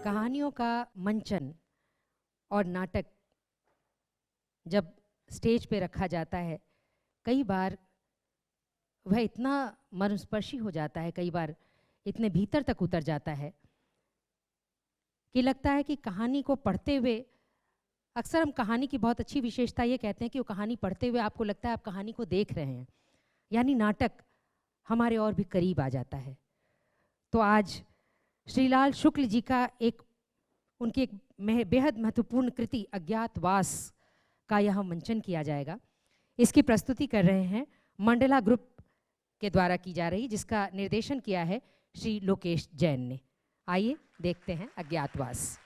कहानियों का मंचन और नाटक जब स्टेज पे रखा जाता है, कई बार वह इतना मर्मस्पर्शी हो जाता है, कई बार इतने भीतर तक उतर जाता है कि लगता है कि कहानी को पढ़ते हुए, अक्सर हम कहानी की बहुत अच्छी विशेषता ये कहते हैं कि वो कहानी पढ़ते हुए आपको लगता है आप कहानी को देख रहे हैं, यानी नाटक हमारे और भी करीब आ जाता है। तो आज श्रीलाल शुक्ल जी का उनकी एक बेहद महत्वपूर्ण कृति अज्ञातवास का यह मंचन किया जाएगा। इसकी प्रस्तुति कर रहे हैं मंडला ग्रुप के द्वारा की जा रही, जिसका निर्देशन किया है श्री लोकेश जैन ने। आइए देखते हैं अज्ञातवास।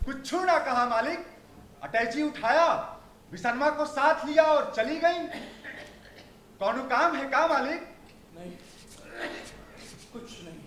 कुछ ना कहा मालिक, अटैची उठाया, विसनमा को साथ लिया और चली गई। कौन काम है का मालिक? नहीं, कुछ नहीं।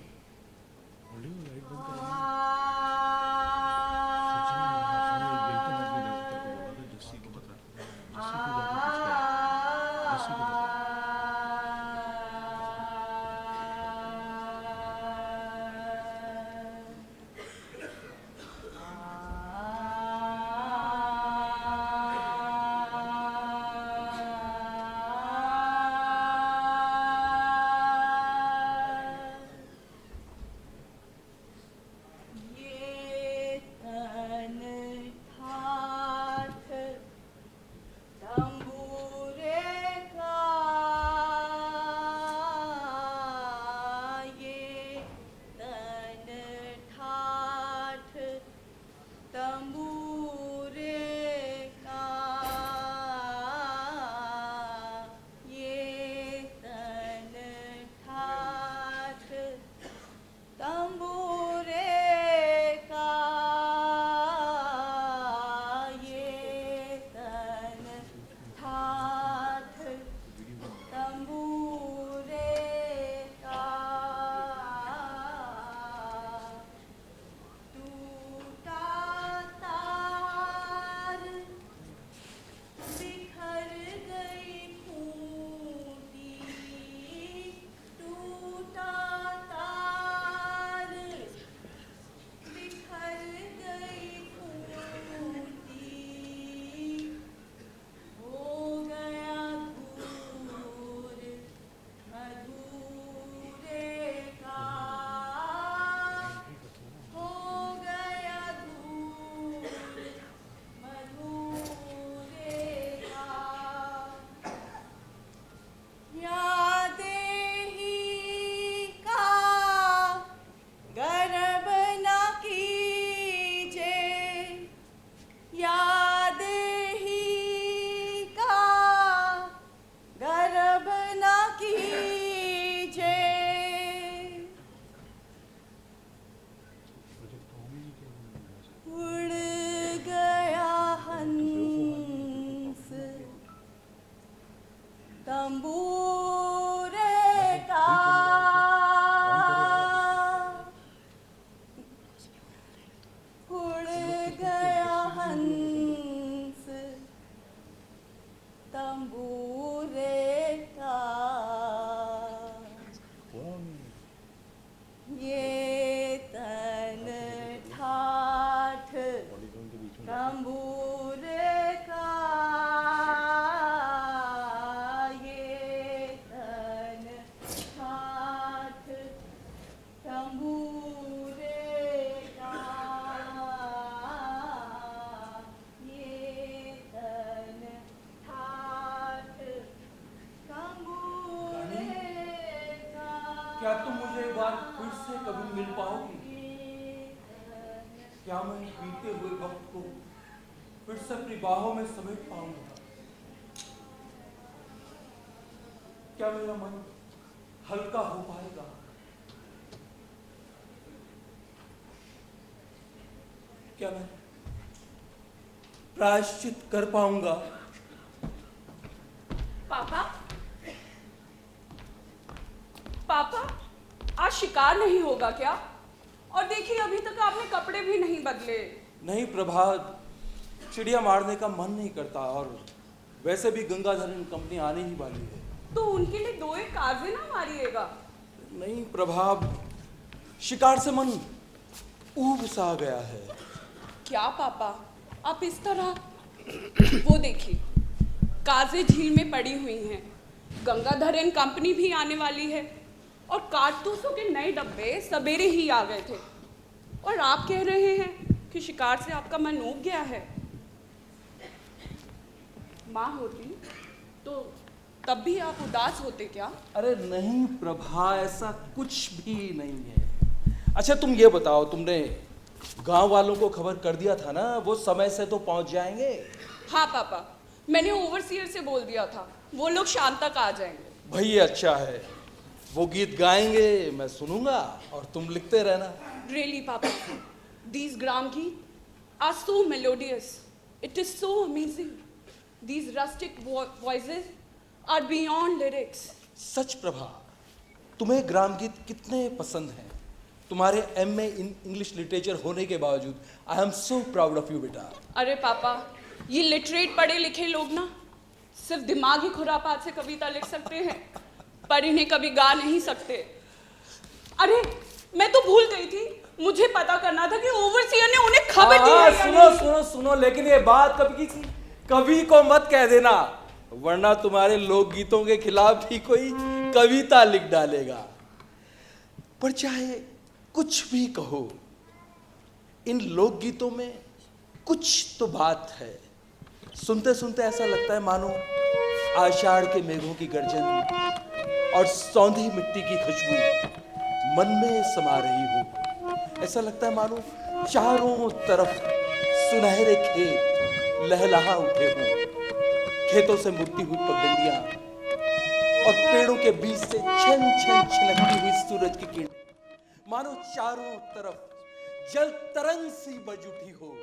क्या तुम मुझे एक बार फिर से कभी मिल पाओगी? क्या मैं बीते हुए वक्त को फिर से अपनी बाहों में समेट पाऊंगा? क्या मेरा मन हल्का हो पाएगा? क्या मैं प्रायश्चित कर पाऊंगा? पापा, पापा, आज शिकार नहीं होगा क्या? और देखिए अभी तक आपने कपड़े भी नहीं बदले। नहीं प्रभात, चिड़िया मारने का मन नहीं करता, और वैसे भी गंगाधरन कंपनी आने ही वाली है। तो उनके लिए 2-1 काजे ना मारिएगा। नहीं प्रभाव, शिकार से मन ऊब सा गया है। क्या पापा, आप इस तरह? वो देखिए, काजे झील में पड़ी हुई हैं, गंगाधरन कंपनी भी आने वाली है, और कारतूसों के नए डब्बे सवेरे ही आ गए थे, और आप कह रहे हैं कि शिकार से आपका मन ऊब गया है। माँ होती तो तब भी आप उदास होते क्या? अरे नहीं प्रभा, ऐसा कुछ भी नहीं है। अच्छा तुम ये बताओ, तुमने गांव वालों को खबर कर दिया था ना? वो समय से तो पहुंच जाएंगे। हाँ पापा, मैंने ओवरसीयर से बोल दिया था, वो लोग शाम तक आ जाएंगे। भाई ये अच्छा है, वो गीत गाएंगे, मैं सुनूंगा और तुम लिखते रहना। Really पापा, these ग्राम गीत are so melodious, it is so amazing. These rustic voices are beyond lyrics. सच प्रभा, तुम्हें ग्राम गीत कितने पसंद हैं। तुम्हारे MA इन इंग्लिश लिटरेचर होने के बावजूद I am so proud of you बेटा। अरे पापा, ये लिटरेट पढ़े लिखे लोग ना सिर्फ दिमागी खुरापात से कविता लिख सकते हैं, पर इन्हें कभी गा नहीं सकते। अरे मैं तो भूल गई थी, मुझे पता करना था कि ओवरसीयर ने उन्हें खबर दी है या सुनो नहीं। सुनो सुनो, लेकिन ये बात कभी को मत कह देना, वरना तुम्हारे लोकगीतों के खिलाफ भी कोई कविता लिख डालेगा। पर चाहे कुछ भी कहो, इन लोकगीतों में कुछ तो बात है। सुनते सुनते ऐसा लगता है मानो आषाढ़ के मेघों की गर्जन और सौंधी मिट्टी की खुशबू मन में समा रही हो। ऐसा लगता है मानो चारों तरफ सुनहरे खेत लहलहा उठे हों, खेतों से मुड़ती हुई पगडंडियां और पेड़ों के बीच से छन छन छलकती हुई सूरज की किरण, मानो चारों तरफ जल तरंग सी बज उठी हो।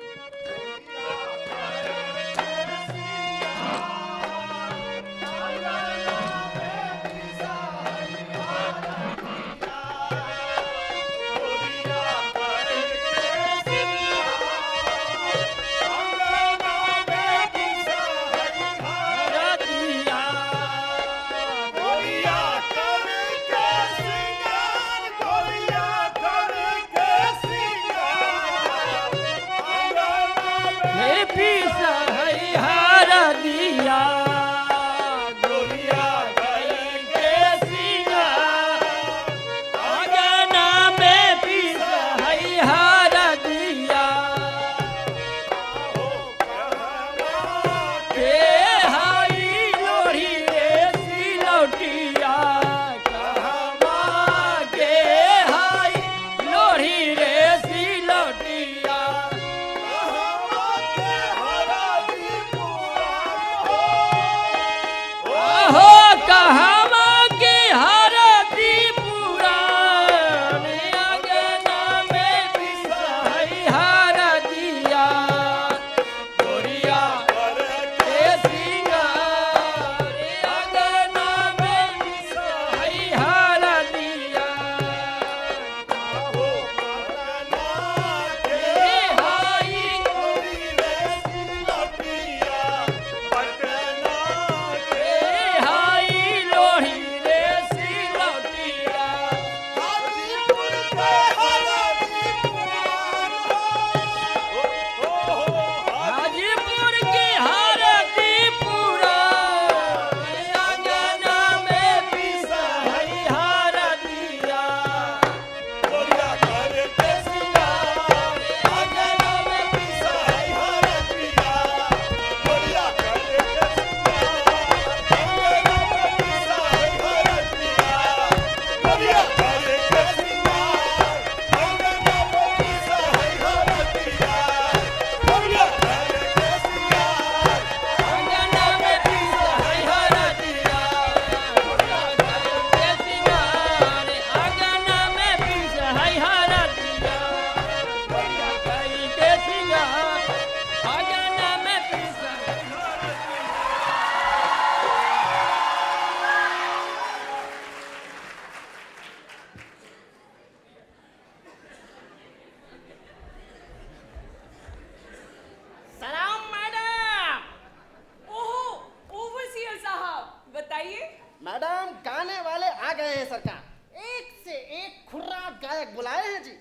मैडम गाने वाले आ गए हैं सरकार, एक से एक खुर्रा गायक बुलाए हैं जी,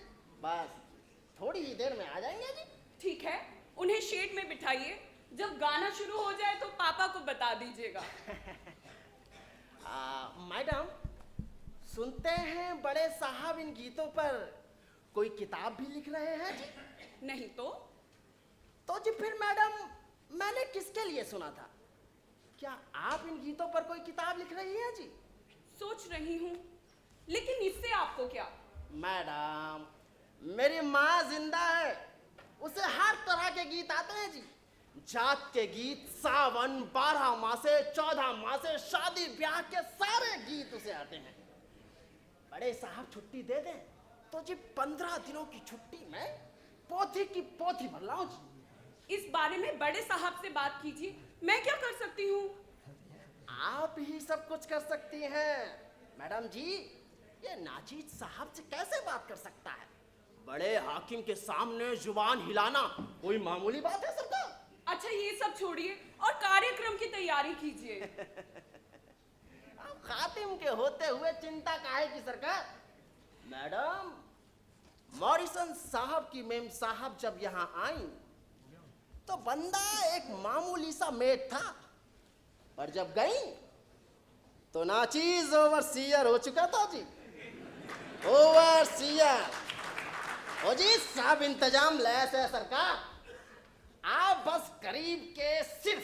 बस थोड़ी ही देर में आ जाएंगे जी। ठीक है, उन्हें शेड में बिठाइए, जब गाना शुरू हो जाए तो पापा को बता दीजिएगा। मैडम सुनते हैं बड़े साहब इन गीतों पर कोई किताब भी लिख रहे हैं जी? नहीं तो जी फिर मैडम मैंने किसके लिए सुना था? क्या आप इन गीतों पर कोई किताब लिख रही हैं जी? सोच रही हूँ, लेकिन इससे आपको क्या? मैडम मेरी माँ जिंदा है, उसे हर तरह के गीत आते हैं जी, जात के गीत, सावन, 12 मासे, 14 मासे, शादी ब्याह के सारे गीत उसे आते हैं। बड़े साहब छुट्टी दे दें तो जी 15 दिनों की छुट्टी में पोथी की पोथी भर लाऊं जी। इस बारे में बड़े साहब से बात कीजिए, मैं क्या कर सकती हूँ? आप ही सब कुछ कर सकती हैं मैडम जी, ये नाजीद साहब से कैसे बात कर सकता है? बड़े हाकिम के सामने जुबान हिलाना कोई मामूली बात है सरकार? अच्छा ये सब छोड़िए और कार्यक्रम की तैयारी कीजिए। अब खातिम के होते हुए चिंता काहे की सरकार? मैडम मॉरिसन साहब की मेम साहब जब यहाँ आई तो बंदा एक मामूली सा मेट था, पर जब गई तो नाचीज ओवरसीयर हो चुका था जी। ओवरसीयर ओ जी, सब इंतजाम लैस है सरकार, आप बस करीब के सिर्फ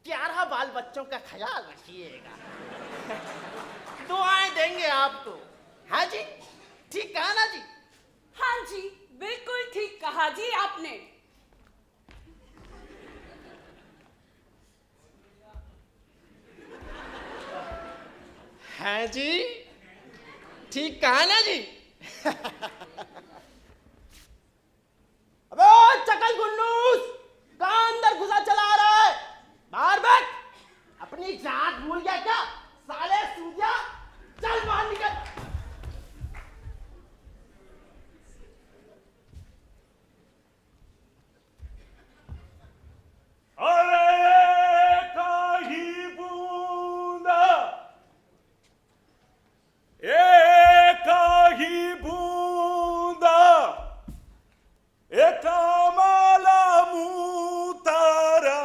11 बाल बच्चों का ख्याल रखिएगा। दुआएं देंगे आपको। हाँ जी, ठीक कहा ना जी? हाँ जी, बिल्कुल ठीक कहा जी आपने। हाँ जी, ठीक कहा ना जी? अबे ओ चकल गुन्नूस, कहाँ अंदर घुसा चला रहा है? बाहर बैठ। अपनी जात भूल गया क्या साले सूदिया? चल बाहर निकल। अरे काही बूंदा, काही बूंदा, कमला मुतारा,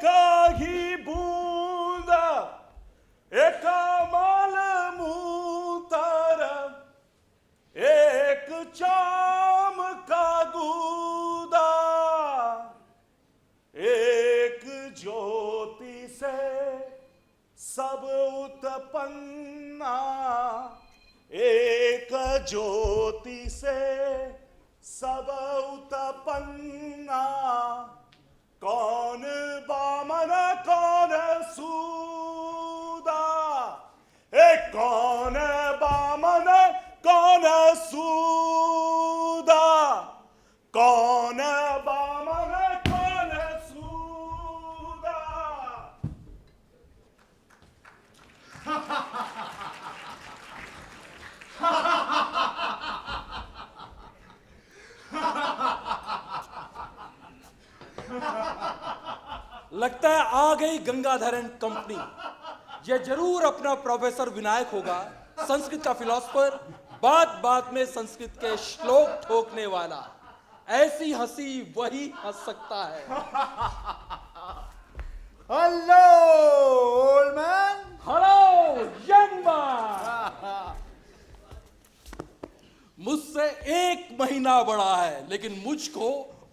काही बूंदा, कमल मुतारा, एक चाम का गूदा, एक ज्योति से सब उत्पन्ना, एक ज्योति से सब उत्पन्ना, कौन बामन कौन सूदा, कौन बामन कौन सूदा, कौन बामन कौन सूदा। लगता है आ गई गंगाधर एंड कंपनी। ये जरूर अपना प्रोफेसर विनायक होगा, संस्कृत का फिलोसफर, बात बात में संस्कृत के श्लोक ठोकने वाला। ऐसी हंसी वही हंस सकता है। Hello old man. Hello young man. मुझसे 1 महीना बड़ा है, लेकिन मुझको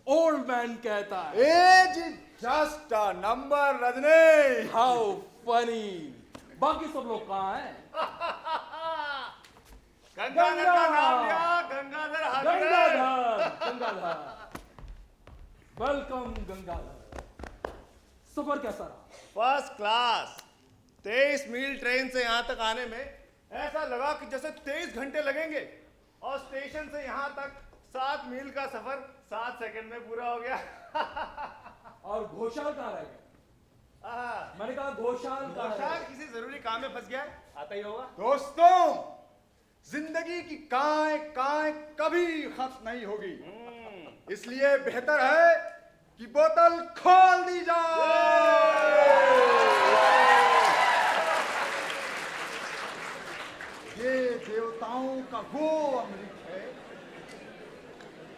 ओल्ड मैन कहता है। Age just a number Rajni. How funny. बाकी सब लोग कहाँ हैं? गंगाधर का नाम लिया, गंगाधर हाजिर है। गंगाधर, गंगाधर, वेलकम गंगाधर। सफर कैसा रहा? First class. 23 मील ट्रेन से यहाँ तक आने में ऐसा लगा कि जैसे 23 घंटे लगेंगे, और स्टेशन से यहाँ तक 7 मील का सफर 7 सेकंड में पूरा हो गया। और घोषाल कहाँ रह गया? मैंने कहा घोषाल कहाँ रह घोषाल गया? किसी जरूरी काम में फंस गया है, आता ही होगा। दोस्तों, जिंदगी की काय काय कभी खत्म नहीं होगी, इसलिए बेहतर है कि बोतल खोल दी जाए।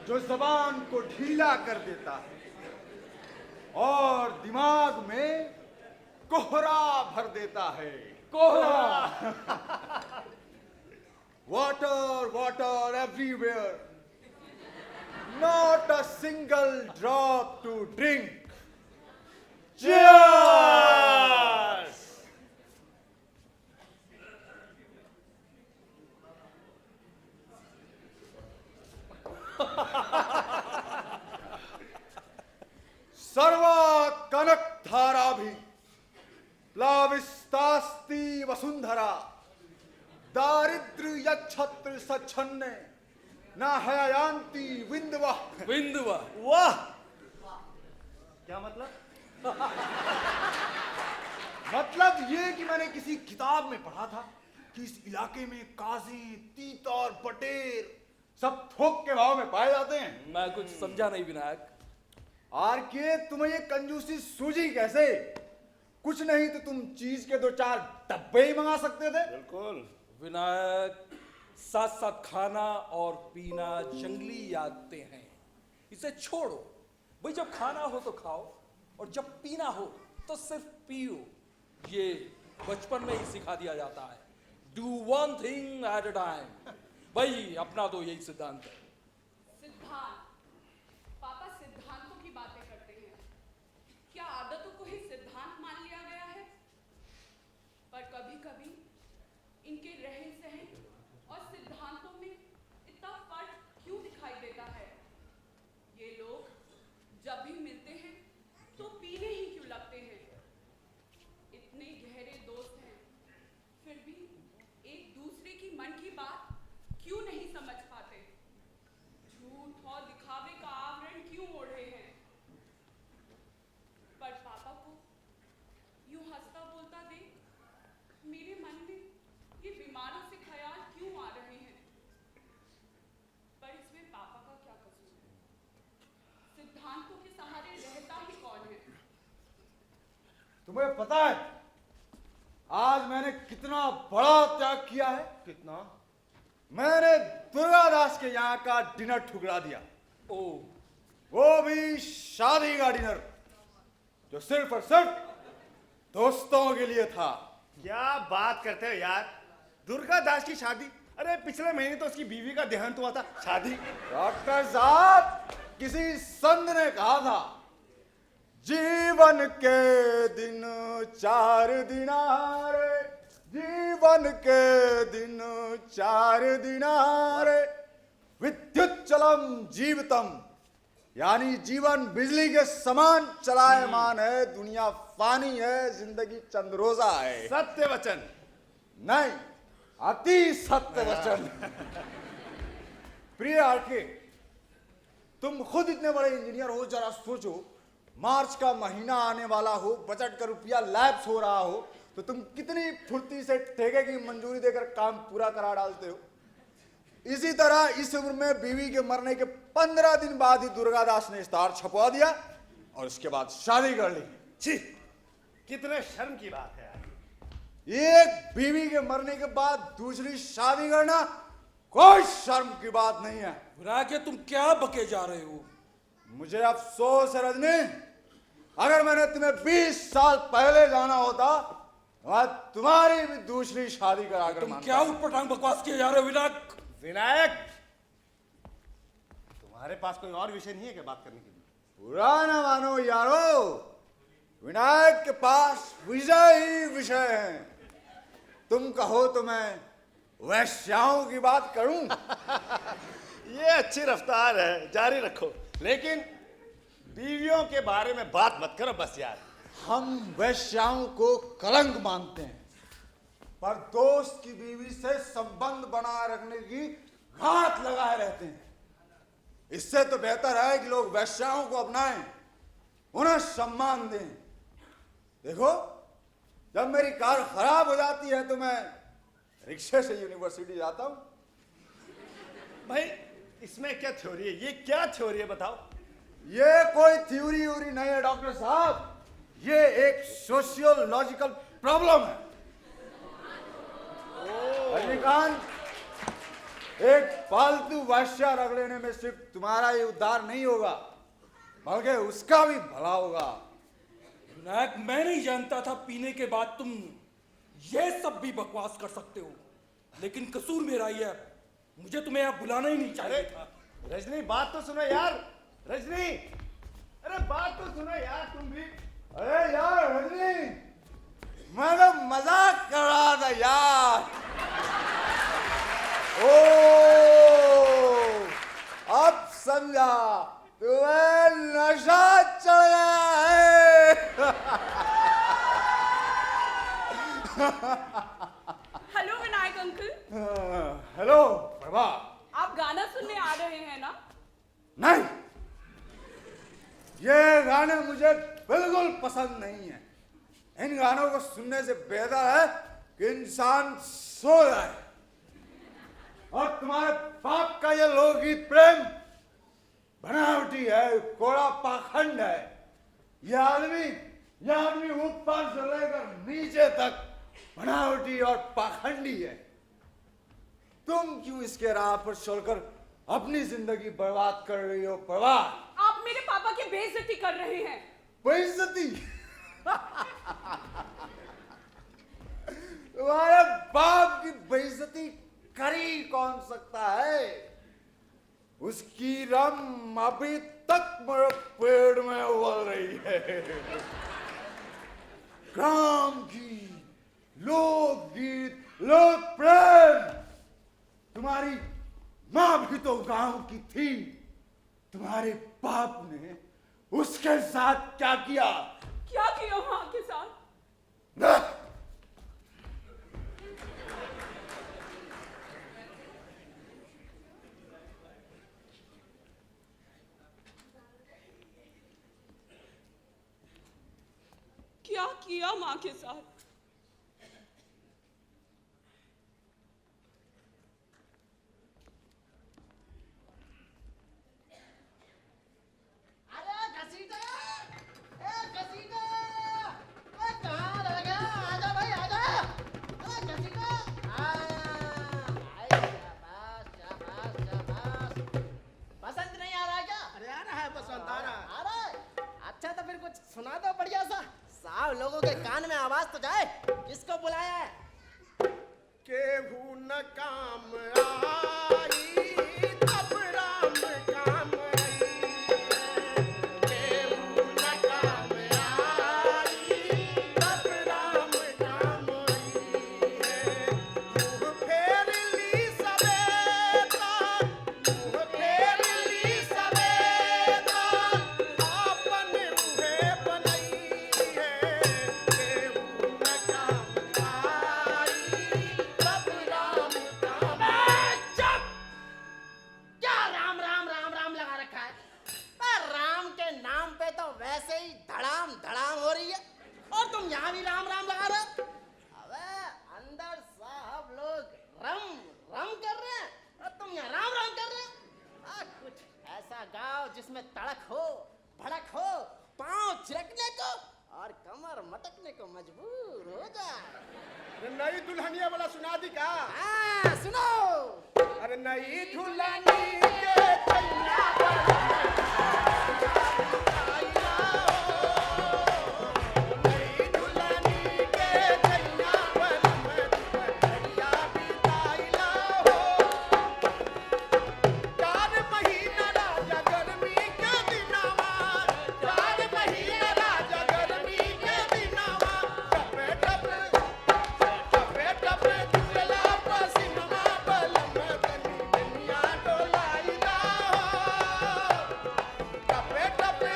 जो जबान को ढीला कर देता है और दिमाग में कोहरा भर देता है। कोहरा। Water water everywhere, not a single drop to drink. Cheers! सर्वा कनक धारा भी प्लाविस्तास्ति वसुंधरा, दारिद्र्य यच्छत्र सच्छन्ने न हयान्ति विंदवा। विंदवा। वाह, क्या मतलब? मतलब ये कि मैंने किसी किताब में पढ़ा था कि इस इलाके में काजी, तीत और बटेर सब थोक के भाव में पाए जाते हैं। मैं कुछ समझा नहीं विनायक। आर के तुम्हें ये कंजूसी सूझी कैसे? कुछ नहीं तो तुम चीज के 2-4 डब्बे ही मंगा सकते थे। बिल्कुल। विनायक, साथ साथ खाना और पीना जंगली आदतें हैं, इसे छोड़ो। भाई जब खाना हो तो खाओ और जब पीना हो तो सिर्फ पियो। ये बचपन में ही सिखा दिया जाता है। Do one thing at a time. भाई अपना तो यही सिद्धांत है। सिद्धांत? पापा सिद्धांतों की बातें करते हैं। क्या आदतों को ही सिद्धांत मान लिया गया है? पर कभी कभी इनके रहन सहन और सिद्धांतों में इतना फर्क क्यों दिखाई देता है? ये लोग जब भी मिलते हैं तो पीने ही क्यों लगते हैं? इतने गहरे दोस्त हैं, फिर भी एक दूसरे की मन की बात क्यों नहीं समझ पाते? झूठ और दिखावे का आवरण क्यों ओढ़े हैं? पर पापा को यूं हंसता बोलता देख मेरे मन में ये बीमारों से ख्याल क्यों आ रहे हैं? पर इसमें पापा का क्या कसूर है? सिद्धांतों के सहारे रहता ही कौन है? तुम्हें पता है आज मैंने कितना बड़ा त्याग किया है? कितना? मैंने दुर्गादास के यहाँ का डिनर ठुकरा दिया। ओ, वो भी शादी का डिनर जो सिर्फ और सिर्फ दोस्तों के लिए था। क्या बात करते हो यार? दुर्गा दास की शादी? अरे पिछले महीने तो उसकी बीवी का देहांत हुआ था। शादी? डॉक्टर साहब, किसी संत ने कहा था जीवन के दिन 4 दिनारे, जीवन के दिन 4 दिनारे, विद्युत चलम जीवितम, यानी जीवन बिजली के समान चलायमान है, दुनिया फानी है, जिंदगी चंद्रोजा है। सत्य वचन। नहीं, अति सत्य वचन। प्रिय आरके, तुम खुद इतने बड़े इंजीनियर हो, जरा सोचो मार्च का महीना आने वाला हो, बजट का रुपया लैप्स हो रहा हो, तो तुम कितनी फुर्ती से ठेके की मंजूरी देकर काम पूरा करा डालते हो। इसी तरह इस उम्र में बीवी के मरने के 15 दिन बाद ही दुर्गादास ने इस्तार छपवा दिया और उसके बाद शादी कर ली। छी, कितने शर्म की बात है यार। एक बीवी के मरने के बाद दूसरी शादी करना कोई शर्म की बात नहीं है। विनायक तुम क्या बके जा रहे हो? मुझे अफसोस है रजनी, अगर मैंने तुम्हें 20 साल पहले जाना होता तो आज तुम्हारी भी दूसरी शादी कराकर तुम मानता। क्या उटपटांग बकवास किए जा रहे हो विनायक? विनायक, तुम्हारे पास कोई और विषय नहीं है क्या बात करने के लिए? बुरा ना मानो यारो, विनायक के पास विषय ही विषय है। तुम कहो तो मैं वैश्याओं की बात करूं? ये अच्छी रफ्तार है, जारी रखो, लेकिन बीवियों के बारे में बात मत करो बस यार। हम वैश्याओं को कलंक मानते हैं, पर दोस्त की बीवी से संबंध बनाए रखने की घात लगाए रहते हैं। इससे तो बेहतर है कि लोग वैश्याओं को अपनाएं, उन्हें सम्मान दें। देखो, जब मेरी कार खराब हो जाती है तो मैं रिक्शे से यूनिवर्सिटी जाता हूं। भाई इसमें क्या थ्योरी है? ये क्या थ्योरी है बताओ? ये कोई थ्योरी व्यूरी नहीं है डॉक्टर साहब, ये एक सोशियोलॉजिकल प्रॉब्लम है। रजनीकांत, एक फालतू वेश्या रख लेने में सिर्फ तुम्हारा ही उद्धार नहीं होगा, बल्कि उसका भी भला होगा। विनायक, मैं नहीं जानता था पीने के बाद तुम ये सब भी बकवास कर सकते हो, लेकिन कसूर मेरा ही है। मुझे तुम्हें यहाँ बुलाना ही नहीं चाहिए था। रजनी, बात तो सुनो यार। रजनी, अरे बात तो सुनो यार तुम भी। अरे यार रजनी, मैं तो मजाक कर रहा था यार। ओ, अब समझा, तुम्हें नशा चढ़ गया है। Hello Vinayak uncle, hello Prabha. आप गाना सुनने आ रहे हैं ना? नहीं, ये गाने मुझे बिल्कुल पसंद नहीं है। इन गानों को सुनने से बेहतर है कि इंसान सो जाए। और तुम्हारे बाप का ये लोकगीत प्रेम बनावटी है, कोड़ा पाखंड है। ये आदमी ऊपर से लेकर नीचे तक बनावटी और पाखंडी है। तुम क्यों इसके राह पर चलकर अपनी जिंदगी बर्बाद कर रही हो प्रभा? आप मेरे पापा की बेइज्जती कर रहे हैं। बेइज्जती? तुम्हारे बाप की बेइज्जती कर ही कौन सकता है? उसकी रम अभी तक मेरे पेड़ में उबल रही है। ग्राम की लोकगीत, लोक प्रेम। तुम्हारी मां भी तो गांव की थी। तुम्हारे बाप ने उसके साथ क्या किया? क्या किया माँ के साथ? क्या किया माँ के साथ? सुना दो बढ़िया सा, साहब लोगों के कान में आवाज तो जाए। किसको बुलाया है? केहू न काम आई तब राम काम आई। केहू न काम आई तब राम काम आई। मुँह फेर ली सवेता, मुँह फेर ली सवेता, आपन मुँहे बनई है। केहू न काम आई तब राम काम आई। चुप! क्या राम राम राम राम लगा रखा है? राम के नाम पे तो वैसे ही धड़ाम धड़ाम हो रही है, और तुम यहाँ भी राम राम लगा रहे हो। अबे अंदर साहब लोग रम रम कर रहे हैं और तुम यहाँ राम राम कर रहे हो। कुछ ऐसा गाओ जिसमें तड़क हो, भड़क हो, पांव चिरकने को और कमर मटकने को मजबूर हो जाए। नई दुल्हनिया वाला सुना दी का? हाँ सुनो। अरे नई दुल्हनी के छैया टपे टपे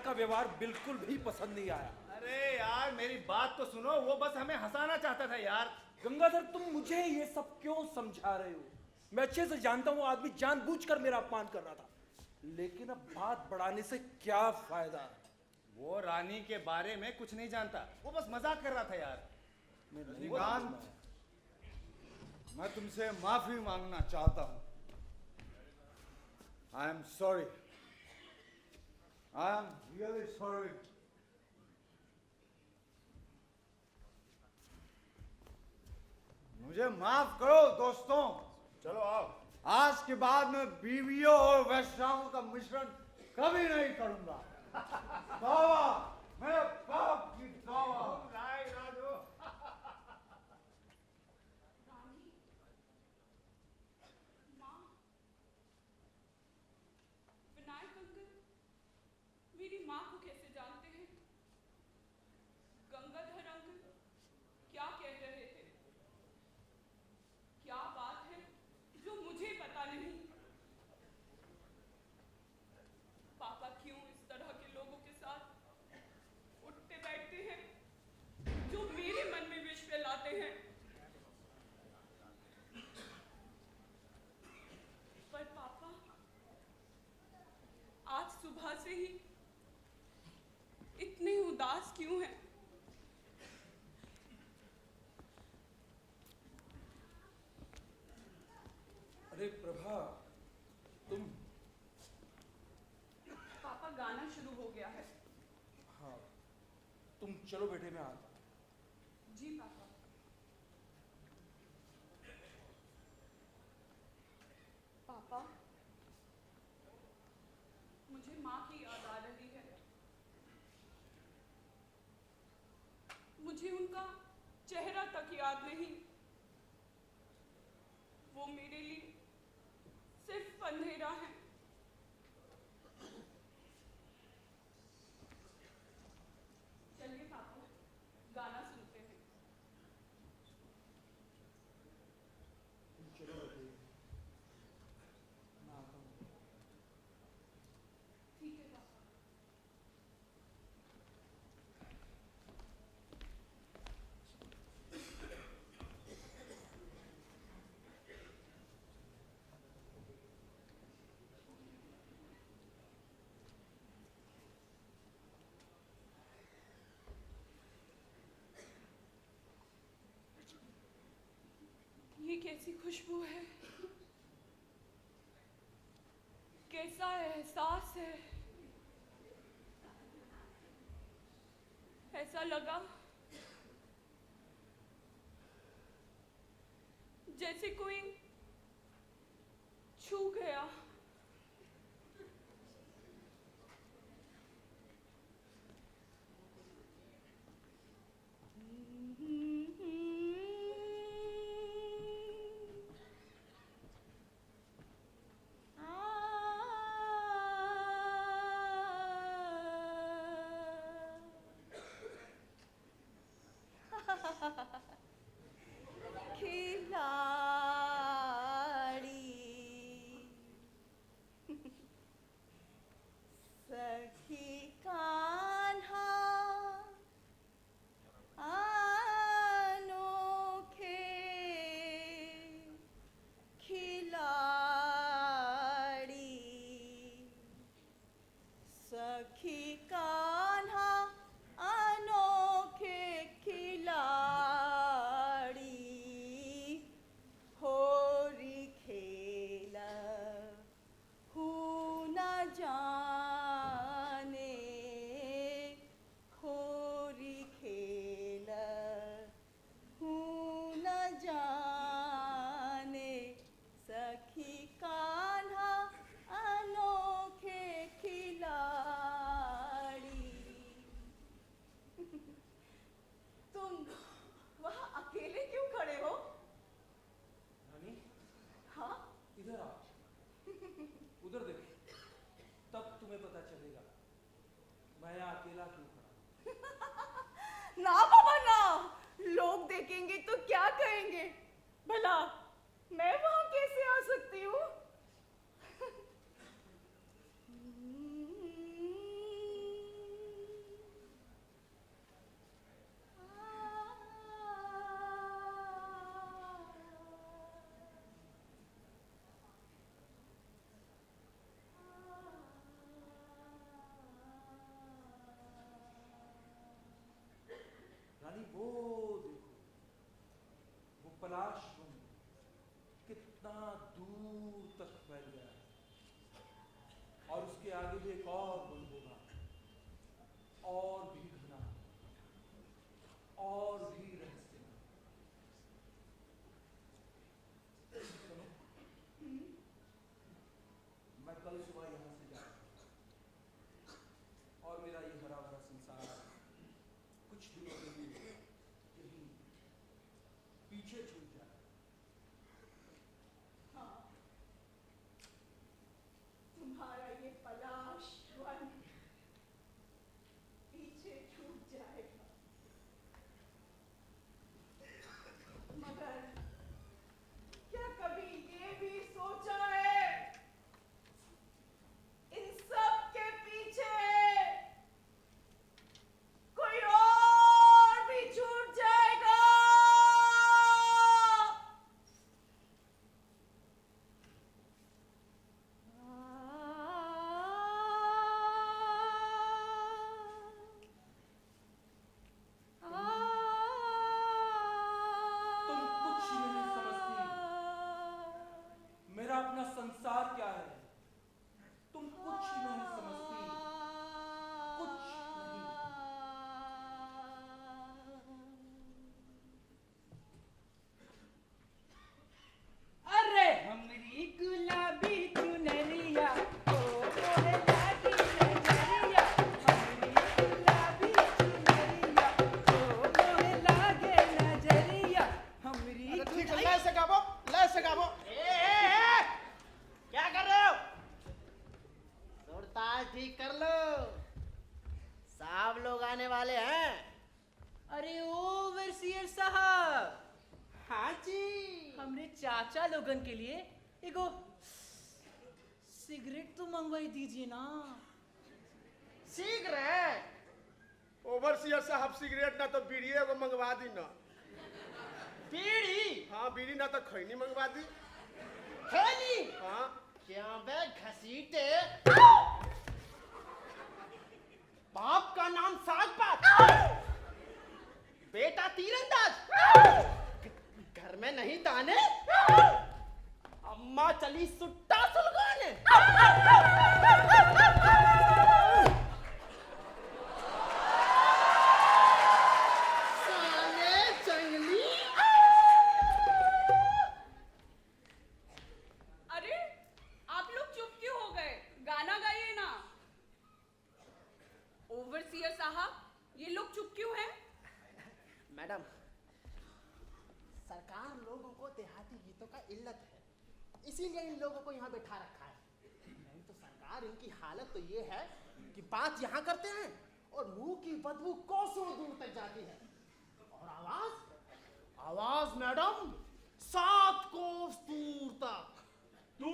का व्यवहार बिल्कुल भी पसंद नहीं आया। अरे यार मेरी बात तो सुनो, वो बस हमें हंसाना चाहता था यार। गंगाधर, तुम मुझे ये सब क्यों समझा रहे हो? मैं अच्छे से जानता हूं आदमी जानबूझकर मेरा अपमान कर रहा था, लेकिन अब बात बढ़ाने से क्या फायदा? वो रानी के बारे में कुछ नहीं जानता, वो बस मजाक कर रहा था यार। रजनीकांत, मैं तुमसे माफी मांगना चाहता हूं। I am sorry, I am really sorry. मुझे माफ करो दोस्तों। चलो आओ। आज के बाद मैं बीवियों और वैश्याओं का मिश्रण कभी नहीं करूंगा। दावा, मेरे बाप की दावा। राय राजू। रानी, माँ, विनायक अंकल मेरी माँ को कैसे जानते हैं? गंगाधर अंकल क्या कह रहे थे? क्या बात है जो मुझे पता नहीं? पापा क्यों इस तरह के लोगों के साथ उठते बैठते हैं जो मेरे मन में विष फैलाते हैं? पर पापा आज सुबह से ही इतने उदास क्यों हैं? अरे प्रभा, तुम? पापा गाना शुरू हो गया है। हाँ, तुम चलो बेटे, मैं आता हूं। जी पापा। पापा, मुझे माँ की याद आ रही है। मुझे उनका चेहरा तक याद नहीं। वो मेरे लिए सिर्फ अंधेरा है। चलिए पापा, गाना सुनते हैं। चलो बेटे, मैं आता हूं। ठीक है पापा। ये कैसी खुशबू है? कैसा एहसास है? ऐसा लगा जैसे कोई छू गया। खिलाड़ी सखी कान्हा अनोखे खिलाड़ी सखी कान्हा अनोखे खिलाड़ी होरी खेला हू न जाने होरी खेला हू न जाने सखी कान्हा अनोखे खिलाड़ी। तुम वहां अकेले क्यों खड़े हो? रानी, हाँ, इधर आओ, उधर देखो, तब तुम्हें पता चलेगा मैं यहाँ अकेला क्यों खड़ा हूं। ना बाबा ना, लोग देखेंगे तो क्या कहेंगे? भला मैं वहां कैसे आ सकती हूँ? रानी वो देखो, वो पलाश वन कितना दूर तक फैल गया है, और उसके आगे भी एक और वन होगा, और भी घना, और भी रहस्यमय। सुनो, मैं कल सुबह यहां से जा रहा हूं, और मेरा ये हरा भरा संसार कुछ दिनों के लिए यहीं पीछे छूट जाए। हाँ, तुम्हारा ये पलाश वन पीछे छूट जाएगा, मगर क्या कभी ये भी सोचा है इन सब के पीछे कोई और भी छूट जाएगा? तुम कुछ नहीं समझती मेरा अपना संसार क्या है। तुम कुछ नहीं समझती, कुछ नहीं। अरे हमरी गुलाबी चुनरिया ओ मोरे लागी नजरिया, हमरी गुलाबी चुनरिया ओ मोरे लागे नजरिया, हमरी ठीक है, लय से गाबो। क्या कर रहे हो? सुरताल ठीक कर लो, साहब लोग आने वाले हैं। अरे ओवरसियर साहब, हाँ जी, हमरे चाचा लोगन के लिए एगो सिगरेट तो मंगवाई दीजिए ना। सिगरेट? ओवरसियर साहब सिगरेट ना तो बीड़ी एगो मंगवा दी ना। बीड़ी? हाँ, बीड़ी ना तो खैनी मंगवा दी। खैनी? हाँ, क्या बे घसीटे, बाप का नाम सागपात, बेटा तीरंदाज, घर में नहीं दाने, अम्मा चली सुट्टा सुलगाने। साले जंगली। अरे आप लोग चुप क्यों हो गए? गाना गाइए ना। ओवरसियर साहब, ये लोग चुप क्यों हैं? मैडम, सरकार लोगों को देहाती गीतों का इल्लत है, इसीलिए इन लोगों को यहाँ बैठा रखा है। नहीं तो सरकार, इनकी हालत तो ये है कि बात यहाँ करते हैं और मुंह की बदबू कोसों दूर तक जाती है, और आवाज मैडम 7 कोस दूर तक। तू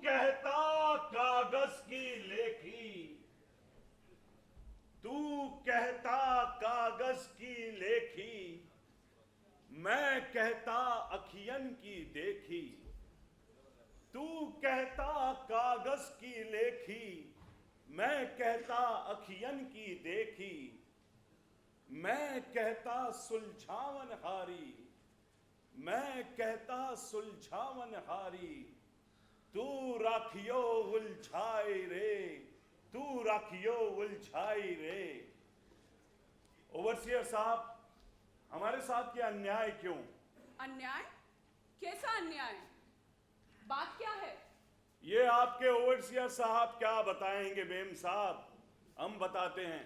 कहता कागज की लेखी, तू कहता कागज की लेखी, मैं कहता अखियन की देखी। तू कहता कागज की लेखी, मैं कहता अखियन की देखी। मैं कहता सुलझावन हारी, मैं कहता सुलझावन हारी। तू राखियो उलझाई रे, तू राखियो उलझाई रे। ओवरसियर साहब, हमारे साथ ये अन्याय क्यों? अन्याय? कैसा अन्याय? बात क्या है? ये आपके ओवरसियर साहब क्या बताएंगे बेम साहब, हम बताते हैं।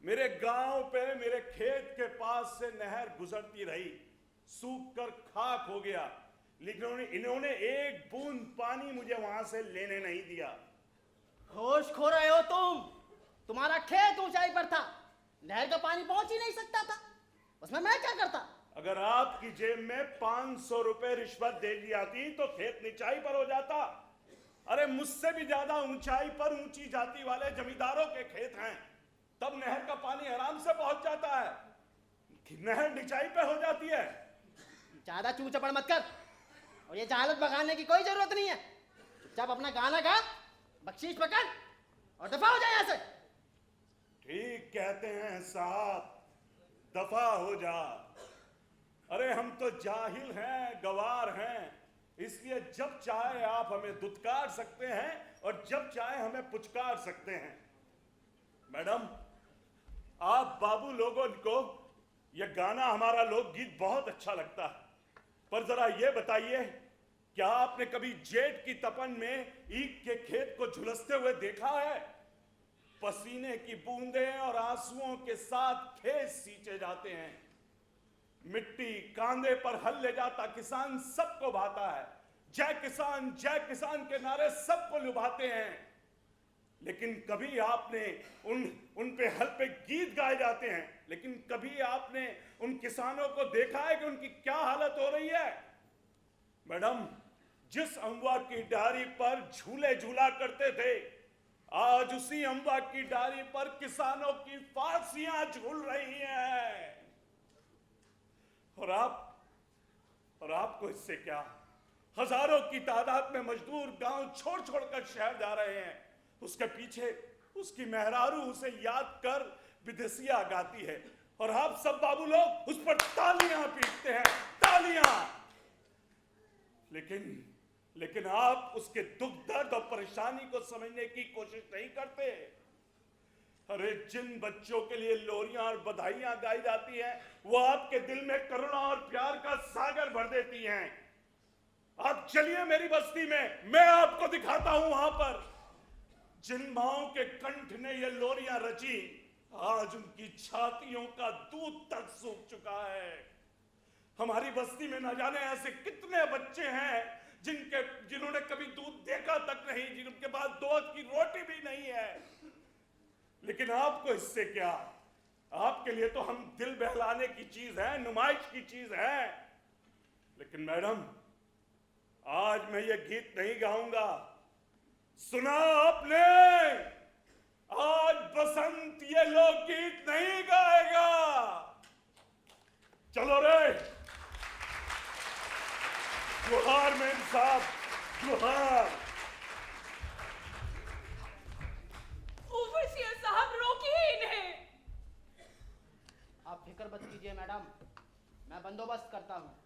मेरे गांव पे मेरे खेत के पास से नहर गुजरती रही, सूख कर खाक हो गया, लेकिन इन्होंने एक बूंद पानी मुझे वहां से लेने नहीं दिया। होश खो रहे हो तुम। तुम्हारा खेत ऊंचाई पर था, नहर का पानी पहुंच ही नहीं सकता था, उसमें मैं क्या करता? अगर आपकी जेब में 500 रुपए रिश्वत दे दी जाती तो खेत निचाई पर हो जाता। अरे मुझसे भी ज्यादा ऊंचाई पर ऊंची जाति वाले जमींदारों के खेत हैं, तब नहर का पानी आराम से पहुंच जाता है, नहर निचाई पे हो जाती है। ज्यादा चू चपड़ मत कर, और ये जहालत भगाने की कोई जरूरत नहीं है। चुपचाप अपना गाना गा, बख्शीश पकड़ और दफा हो जाए यहाँ से। ठीक कहते हैं साहब, दफा हो जा। अरे हम तो जाहिल हैं, गवार हैं, इसलिए जब चाहे आप हमें दुत्कार सकते हैं और जब चाहे हमें पुचकार सकते हैं। मैडम, आप बाबू लोगों को यह गाना हमारा लोकगीत बहुत अच्छा लगता है, पर जरा ये बताइए, क्या आपने कभी जेठ की तपन में ईख के खेत को झुलसते हुए देखा है? पसीने की बूंदें और आंसुओं के साथ खेत सींचे जाते हैं। मिट्टी कांधे पर हल ले जाता किसान सबको भाता है। जय किसान के नारे सबको लुभाते हैं। लेकिन कभी आपने उन पे हल पे गीत गाए जाते हैं, लेकिन कभी आपने उन किसानों को देखा है कि उनकी क्या हालत हो रही है? मैडम, जिस अमवा की डारी पर झूले झूला करते थे, आज उसी अमवा की डारी पर किसानों की फांसियां झूल रही हैं। और आपको इससे क्या? हजारों की तादाद में मजदूर गांव छोड़ छोड़कर शहर जा रहे हैं। उसके पीछे उसकी मेहरारू उसे याद कर विदेसिया गाती है और आप सब बाबू लोग उस पर तालियां पीटते हैं, तालियां। लेकिन आप उसके दुख दर्द और परेशानी को समझने की कोशिश नहीं करते। अरे जिन बच्चों के लिए लोरियां और बधाइयां गाई जाती हैं, वो आपके दिल में करुणा और प्यार का सागर भर देती हैं। आप चलिए मेरी बस्ती में, मैं आपको दिखाता हूं वहां पर जिन माओं के कंठ ने ये लोरियां रची, आज उनकी छातियों का दूध तक सूख चुका है। हमारी बस्ती में न जाने ऐसे कितने बच्चे हैं जिन्होंने कभी दूध देखा तक नहीं, जिनके पास दो वक्त की रोटी भी नहीं है। लेकिन आपको इससे क्या? आपके लिए तो हम दिल बहलाने की चीज है, नुमाइश की चीज है। लेकिन मैडम, आज मैं ये गीत नहीं गाऊंगा। सुना आपने? आज बसंत ये लोकगीत नहीं गाएगा। चलो रे, जोहार मेम साहब, जोहार। ओवरसीयर साहब, रोकिए इन्हें। आप फिक्र मत कीजिए मैडम, मैं बंदोबस्त करता हूं।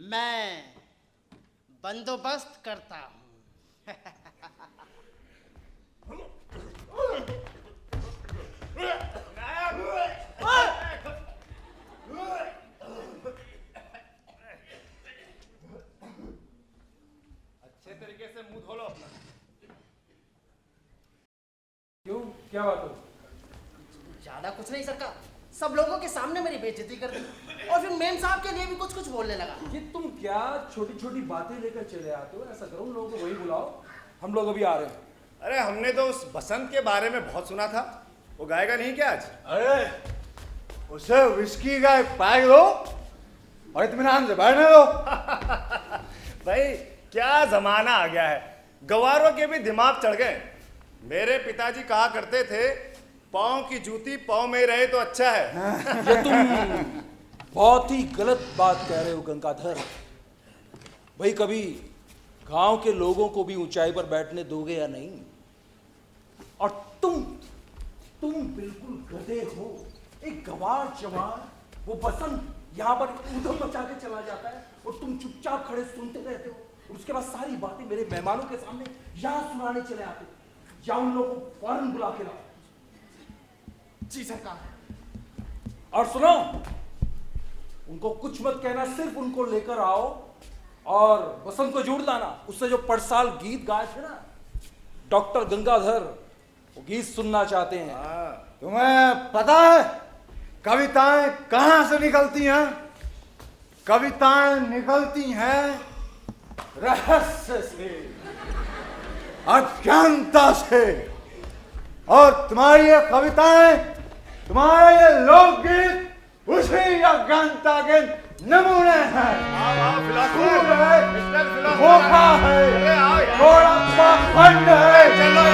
मैं बंदोबस्त करता हूं। अच्छे तरीके से मुंह धो लो अपना। क्यों, क्या बात हो? ज्यादा कुछ नहीं सरकार, सब लोगों के सामने मेरी बेइज्जती कर दी और फिर मेम साहब के लिए भी कुछ बोलने लगा। ये तुम क्या छोटी छोटी बातें लेकर चले आते हो? ऐसा करो, उन लोगों को वही बुलाओ, हम लोग अभी आ रहे हैं। अरे हमने तो उस बसंत के बारे में बहुत सुना था, वो गाएगा नहीं क्या आज? अरे उसे विस्की का एक पैक दो और इत्मीनान से बैठने दो। भाई क्या जमाना आ गया है, गवारों के भी दिमाग चढ़ गए। मेरे पिताजी कहा करते थे, पाँव की जूती पाँव में ही रहे तो अच्छा है। ये तुम बहुत ही गलत बात कह रहे हो गंगाधर। भाई कभी गांव के लोगों को भी ऊंचाई पर बैठने दोगे या नहीं? और तुम बिल्कुल गधे हो। एक गवार जवान, वो बसंत यहाँ पर उधम मचा के चला जाता है और तुम चुपचाप खड़े सुनते रहते हो, और उसके बाद सारी बातें मेरे मेहमानों के सामने यहाँ सुनाने चले आते हो। या उन लोगों को फौरन बुला के लाओ। जी सरकार। और सुनो, उनको कुछ मत कहना, सिर्फ उनको लेकर आओ और बसंत को जोड़ लाना। उससे जो परसाल गीत गाए थे ना डॉक्टर गंगाधर, वो गीत सुनना चाहते हैं। तुम्हें पता है कविताएं कहां से निकलती हैं? कविताएं निकलती हैं रहस्य से, अज्ञानता से। और तुम्हारी ये कविताएं, तुम्हारा ये लोकगीत उसी अज्ञानता के नमूने हैं। झूठ है, धोखा है, थोड़ा पाखंड है। चलो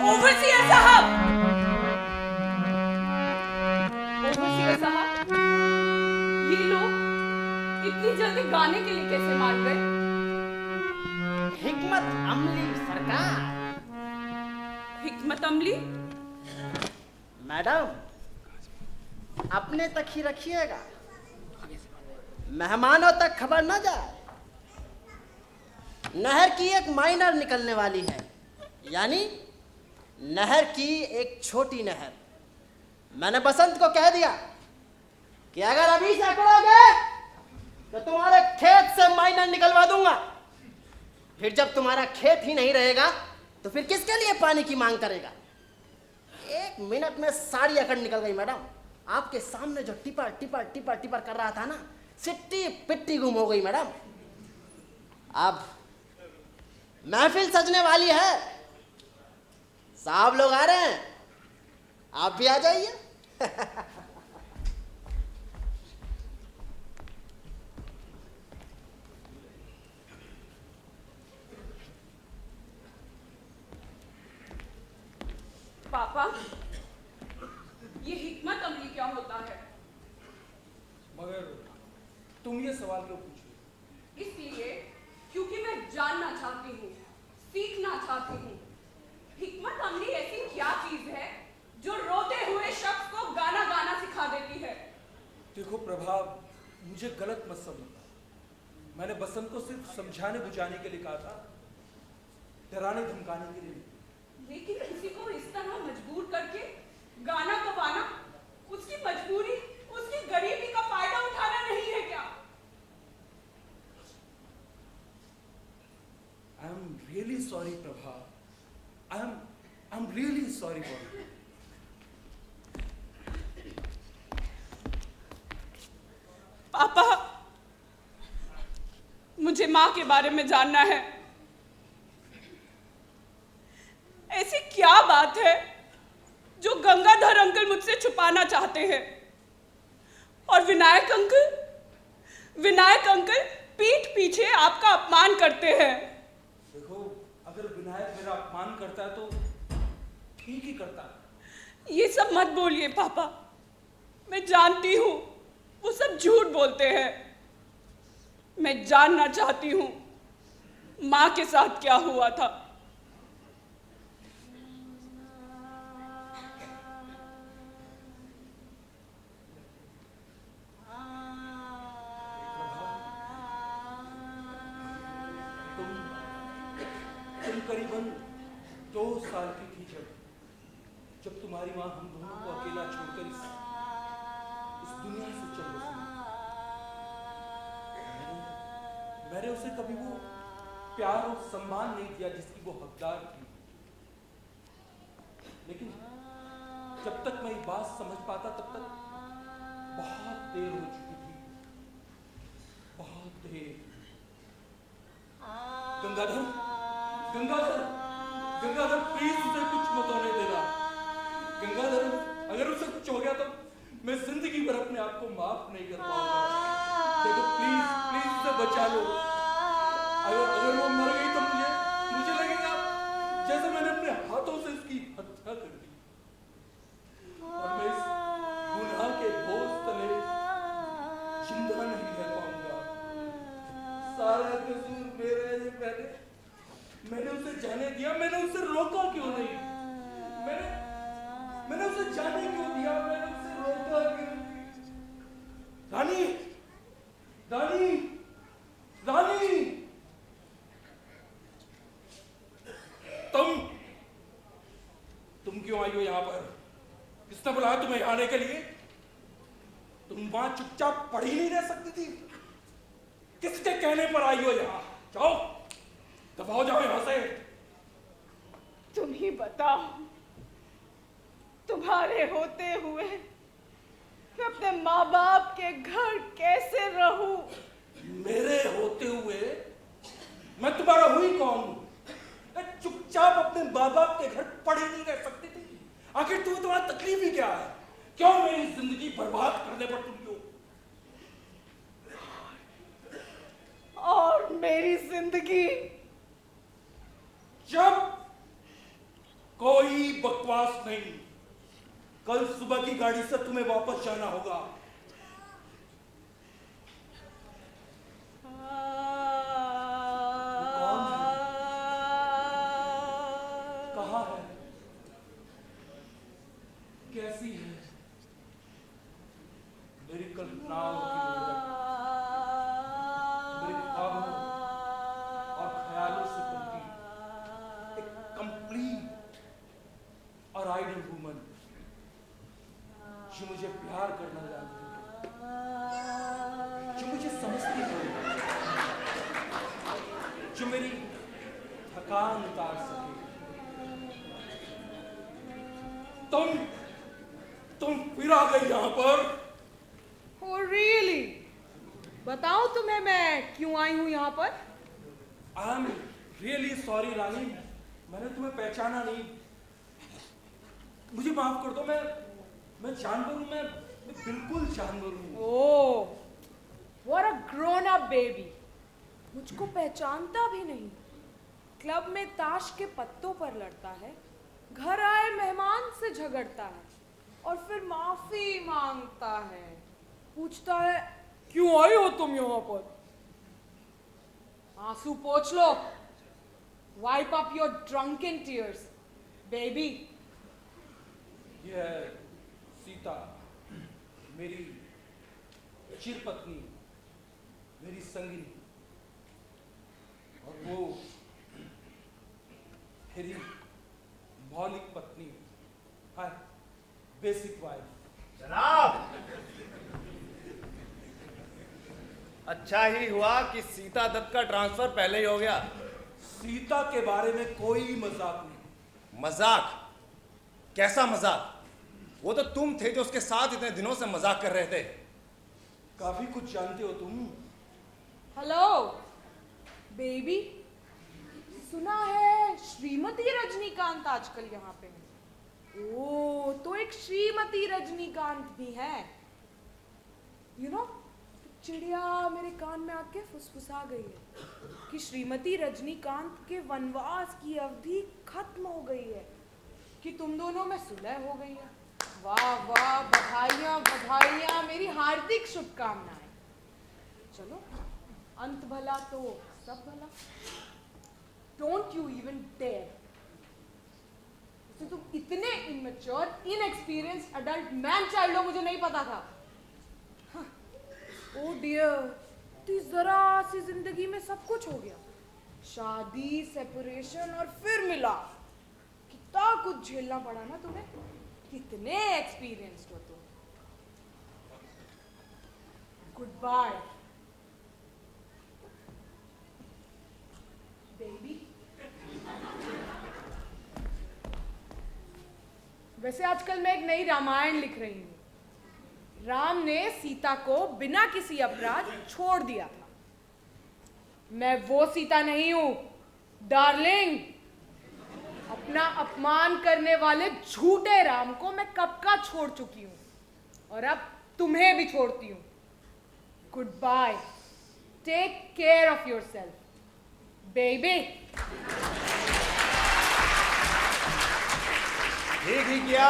ओवरसीयर साहब, ओवरसीयर साहब, ये लोग इतनी जल्दी गाने के लिए कैसे मान गए? हिकमत अमली सरकार। हिकमत अमली? मैडम, अपने तक ही रखिएगा, मेहमानों तक खबर न जाए। नहर की एक माइनर निकलने वाली है, यानी नहर की एक छोटी नहर। मैंने बसंत को कह दिया कि अगर अभी से अकड़ोगे तो तुम्हारे खेत से माइनर निकलवा दूंगा। फिर जब तुम्हारा खेत ही नहीं रहेगा तो फिर किसके लिए पानी की मांग करेगा। 1 मिनट में सारी अकड़ निकल गई मैडम। आपके सामने जो टिपर टिपर टिपर टिपर कर रहा था ना, सिट्टी पिट्टी गुम हो गई मैडम। अब महफिल सजने वाली है, साहब लोग आ रहे हैं, आप भी आ जाइए। पापा, ये हिकमत अमली क्या होता है? मगर तुम ये सवाल क्यों पूछो? इसलिए क्योंकि मैं जानना चाहती हूँ, सीखना चाहती हूँ। हिकमत अमली ऐसी क्या चीज है जो रोते हुए शख्स को गाना गाना सिखा देती है? देखो प्रभा, मुझे गलत मत समझना। मैंने बसंत को सिर्फ समझाने बुझाने के लिए कहा था, डराने धमकाने के लिए नहीं। लेकिन किसी को इस तरह मजबूर करके गाना गवाना, उसकी मजबूरी, उसकी गरीबी का फायदा उठाना नहीं है क्या? I am really sorry, Prabha. I'm really sorry for it. पापा, मुझे माँ के बारे में जानना है। ऐसी क्या बात है जो गंगाधर अंकल मुझसे छुपाना चाहते हैं? और विनायक अंकल पीठ पीछे आपका अपमान करते हैं। देखो, अगर विनायक मेरा अपमान करता है तो ठीक ही करता है। ये सब मत बोलिए पापा, मैं जानती हूँ वो सब झूठ बोलते हैं। मैं जानना चाहती हूँ माँ के साथ क्या हुआ था। तुम करीबन 2 साल की थी जब तुम्हारी माँ हम दोनों को अकेला छोड़कर इस दुनिया से चल बसी। मैंने उसे कभी वो प्यार और सम्मान नहीं दिया जिसकी वो हकदार थी। लेकिन जब तक मैं ये बात समझ पाता तब तक बहुत देर हो चुकी थी, बहुत देर। गंगाधर प्लीज उसे कुछ मत होने देना। गंगाधर, अगर उसे कुछ हो गया तो मैं जिंदगी भर अपने आप को माफ नहीं कर पाऊंगा। देखो प्लीज उसे बचा लो। अगर वो मर गई तो मुझे लगेगा जैसे मैंने अपने हाथों से इसकी हत्या कर दी, और मैं इस गुनाह के बोझ तले जिंदा नहीं रह पाऊंगा। सारा कसूर मेरा है। मैंने उसे जाने दिया, मैंने उसे रोका क्यों नहीं? मैंने उसे जाने क्यों दिया? मैंने उसे रोका क्यों नहीं? रानी, तुम क्यों आई हो यहाँ पर? किसने बुलाया तुम्हें आने के लिए? तुम वहां चुपचाप पढ़ ही नहीं रह सकती थी? किसके कहने पर आई हो यहाँ? जाओ, दबाओ, जाओ यहां से। तुम ही बताओ, तुम्हारे होते हुए मैं अपने माँ बाप के घर कैसे रहूं? मेरे होते हुए मैं तुम्हारा हुई कौन? चुपचाप अपने माँ बाप के घर पड़े नहीं रह सकती थी? आखिर तुम्हारा तकलीफ ही क्या है? क्यों मेरी जिंदगी बर्बाद करने पर तुम हो? और मेरी जिंदगी? कोई बकवास नहीं। कल सुबह की गाड़ी से तुम्हें वापस जाना होगा। कहाँ है? कैसी है? मेरी कल्पनाओं की मेरे ख्वाबों और ख्यालों से बनती एक कंप्लीट और आइडल वुमन जो मुझे प्यार करना जानती है, जो मुझे समझती है, जो मेरी थकान उतार सके। तुम फिर आ गई यहां पर। Oh really? बताओ तुम्हें मैं क्यों आई हूं यहाँ पर? आई एम रियली सॉरी रानी, मैंने तुम्हें पहचाना नहीं। मुझे माफ कर दो। मैं जानवर हूं, मैं बिल्कुल जानवर हूं। ओह, what a grown up baby. मुझको पहचानता भी नहीं। क्लब में ताश के पत्तों पर लड़ता है, घर आए मेहमान से झगड़ता है और फिर माफी मांगता है। पूछता है क्यों आई हो तुम यहाँ पर? आंसू पोंछ लो। Wipe up your drunken tears, baby. ये है सीता, मेरी चिरपत्नी, मेरी संगिनी, और वो मेरी मौलिक पत्नी है, बेसिक वाइफ। जनाब, अच्छा ही हुआ कि सीता दत्त का ट्रांसफर पहले ही हो गया। सीता के बारे में कोई मजाक नहीं। मजाक? कैसा मजाक? वो तो तुम थे जो उसके साथ इतने दिनों से मजाक कर रहे थे। काफी कुछ जानते हो तुम। हेलो बेबी, सुना है श्रीमती रजनीकांत आजकल यहाँ पे है। ओह, तो एक श्रीमती रजनीकांत भी है। यू नो, चिड़िया मेरे कान में आके फुसफुसा गई है कि श्रीमती रजनीकांत के वनवास की अवधि खत्म हो गई है, कि तुम दोनों में सुलह हो गई है। वाह वाह, बधाइयाँ बधाइयाँ, मेरी हार्दिक शुभकामनाएं। चलो, अंत भला तो सब भला। Don't you even dare. तुम इतने immature, inexperienced adult man child हो, मुझे नहीं पता था। ओ डियर, तो जरा सी जिंदगी में सब कुछ हो गया। शादी, सेपरेशन और फिर मिला। कितना कुछ झेलना पड़ा ना तुम्हें। कितने एक्सपीरियंस्ड हो तुम। Good bye baby. वैसे आजकल मैं एक नई रामायण लिख रही हूँ। राम ने सीता को बिना किसी अपराध छोड़ दिया था। मैं वो सीता नहीं हूं डार्लिंग। अपना अपमान करने वाले झूठे राम को मैं कब का छोड़ चुकी हूं, और अब तुम्हें भी छोड़ती हूं। Good bye, take care of yourself baby. ठीक ही किया।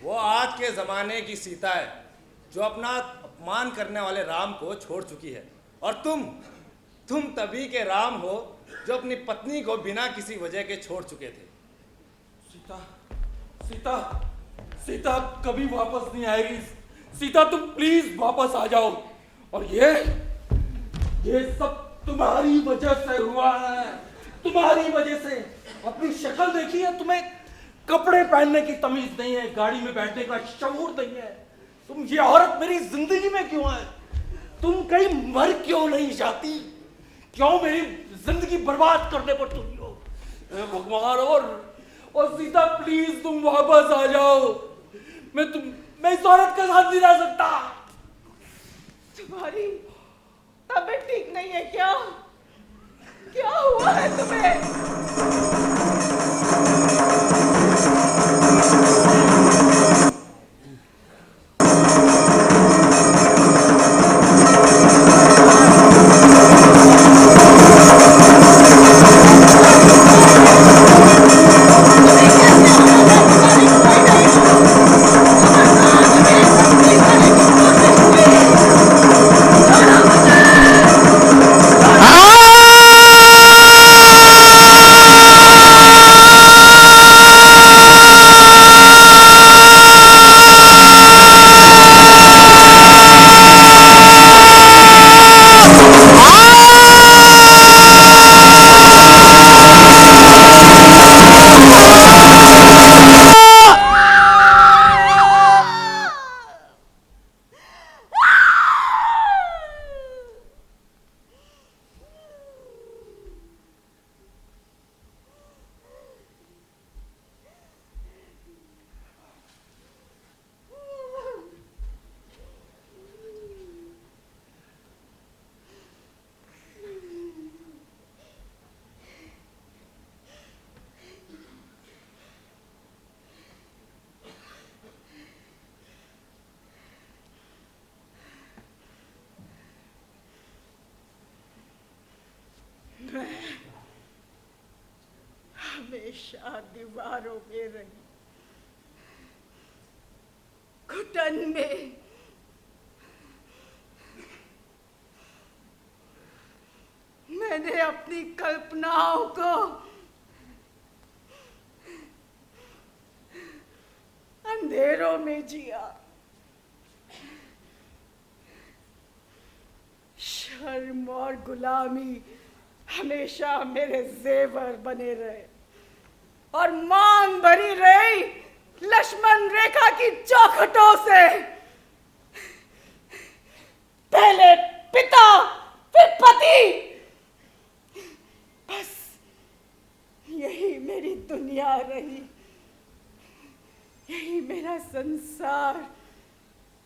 वो आज के जमाने की सीता है जो अपना अपमान करने वाले राम को छोड़ चुकी है, और तुम तभी के राम हो जो अपनी पत्नी को बिना किसी वजह के छोड़ चुके थे। सीता, सीता, सीता कभी वापस नहीं आएगी। सीता तुम प्लीज वापस आ जाओ। और ये सब तुम्हारी वजह से हुआ है, तुम्हारी वजह से। अपनी शक्ल देखी है, तुम्हें कपड़े पहनने की तमीज नहीं है, गाड़ी में बैठने का शऊर नहीं है। तुम ये औरत मेरी जिंदगी में क्यों है? तुम कहीं मर क्यों नहीं जाती? क्यों मेरी जिंदगी बर्बाद करने पर तुम हो? भगवान, और सीता प्लीज तुम वापस आ जाओ। मैं इस औरत के साथ नहीं रह सकता। तुम्हारी तबीयत ठीक नहीं है क्या? क्या हुआ है तुम्हें? हमेशा दीवारों में रही, घुटन में। मैंने अपनी कल्पनाओं को अंधेरों में जिया। शर्म और गुलामी हमेशा मेरे जेवर बने रहे और मांग भरी रही लक्ष्मण रेखा की चौखटों से। पहले पिता फिर पति, बस यही मेरी दुनिया रही, यही मेरा संसार,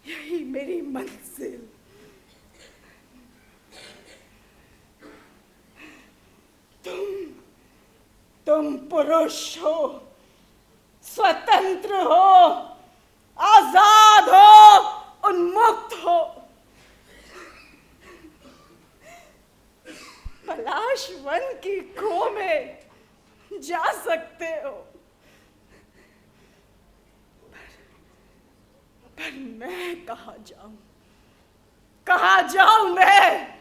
यही मेरी मंजिल। तुम पुरुष हो, स्वतंत्र हो, आजाद हो, उन्मुक्त हो। पलाश वन की खो में जा सकते हो, पर मैं कहाँ जाऊं? कहाँ जाऊं मैं?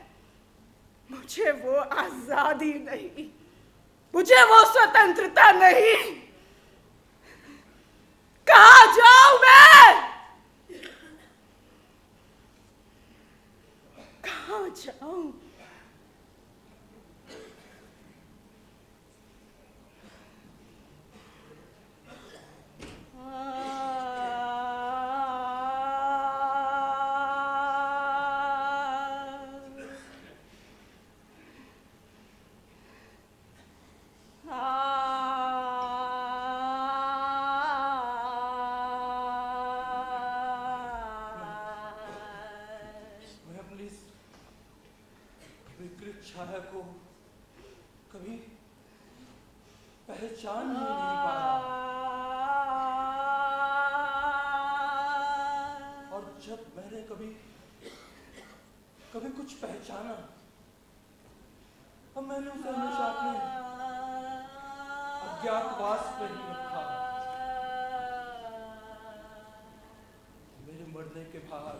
मुझे वो आजादी नहीं, मुझे वो स्वतंत्रता नहीं। कहाँ जाऊं मैं? कहाँ जाऊं? मैं अपनी इस विकृत छाया को कभी पहचान ही नहीं पाया, और जब मैंने कभी कुछ पहचाना, अब मैंने उसे हमेशा अपने अज्ञातवास पर ही रखा। मेरे मरने के बाद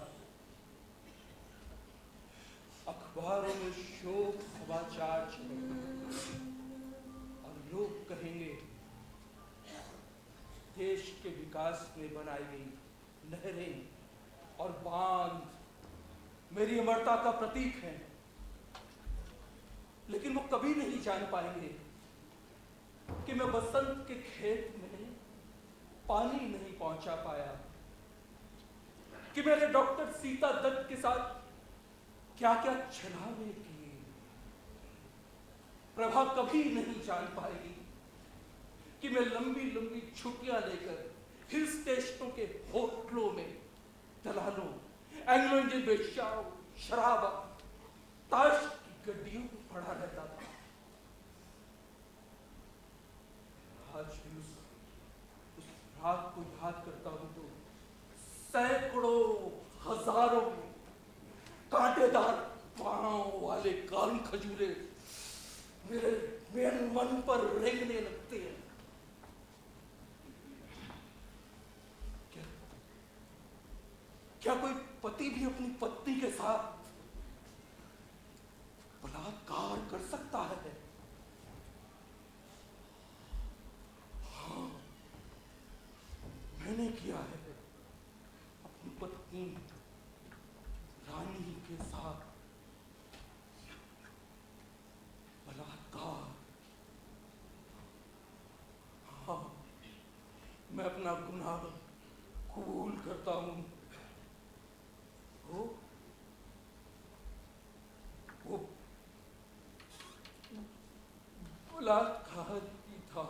अखबारों में शोक समाचार छपेंगे और लोग कहेंगे देश के विकास में बनाई गई नहरें और बांध मेरी अमरता का प्रतीक है। लेकिन वो कभी नहीं जान पाएंगे कि मैं बसंत के खेत में पानी नहीं पहुंचा पाया, कि मैंने डॉक्टर सीता दत्त के साथ क्या क्या छलावे किए। प्रभा कभी नहीं जान पाएगी कि मैं लंबी लंबी छुट्टियां लेकर हिल स्टेशनों के होटलों में दलालों, एंग्लो इंडियन वेश्याओं, शराबा, ताश की गड्डियों में पड़ा रहता था। आज भी उस रात को याद करता हूं तो सैकड़ों हजारों कांटेदार पांव वाले कान खजूरे मेरे मन पर रेंगने लगते हैं। क्या कोई पति भी अपनी पत्नी के साथ बलात्कार कर सकता है? हाँ, मैंने किया है अपनी पत्नी रानी के साथ बलात्कार। हाँ, मैं अपना गुनाह कबूल करता हूं। वो बलात्कार ही था।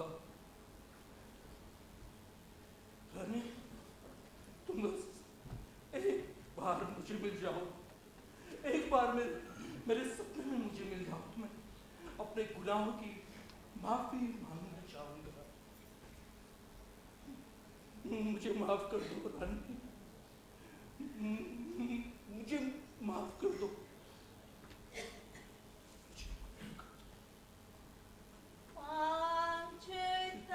रानी, तुम बस एक बार मुझे मिल जाओ, एक बार मेरे सपने में मुझे मिल जाओ तो मैं अपने गुनाहों की माफी मांगना चाहूंगा। मुझे माफ कर दो रानी, मुझे माफ कर दो। वांछित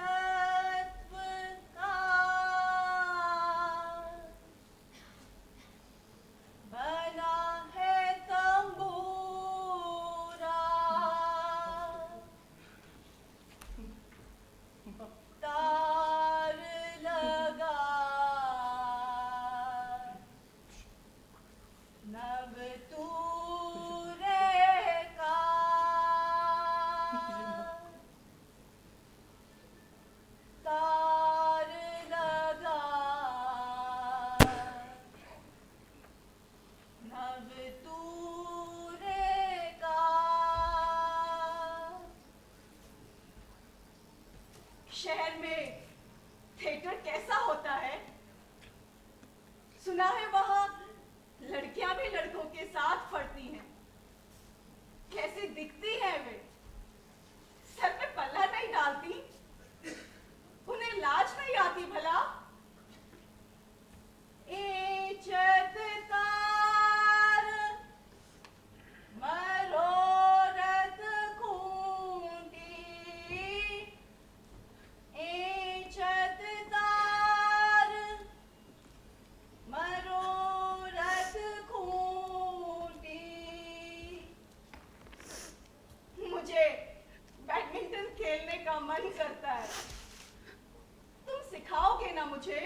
थिएटर कैसा होता है? सुना है वहां लड़कियां भी लड़कों के साथ पढ़ती हैं। कैसी दिखती है वे? सर पे पल्ला नहीं डालती? उन्हें लाज नहीं आती भला? इज्जत तार मरोरत खूंटी, इज्जत तार मरोरत खूंटी। मुझे बैडमिंटन खेलने का मन करता है। तुम सिखाओगे ना मुझे?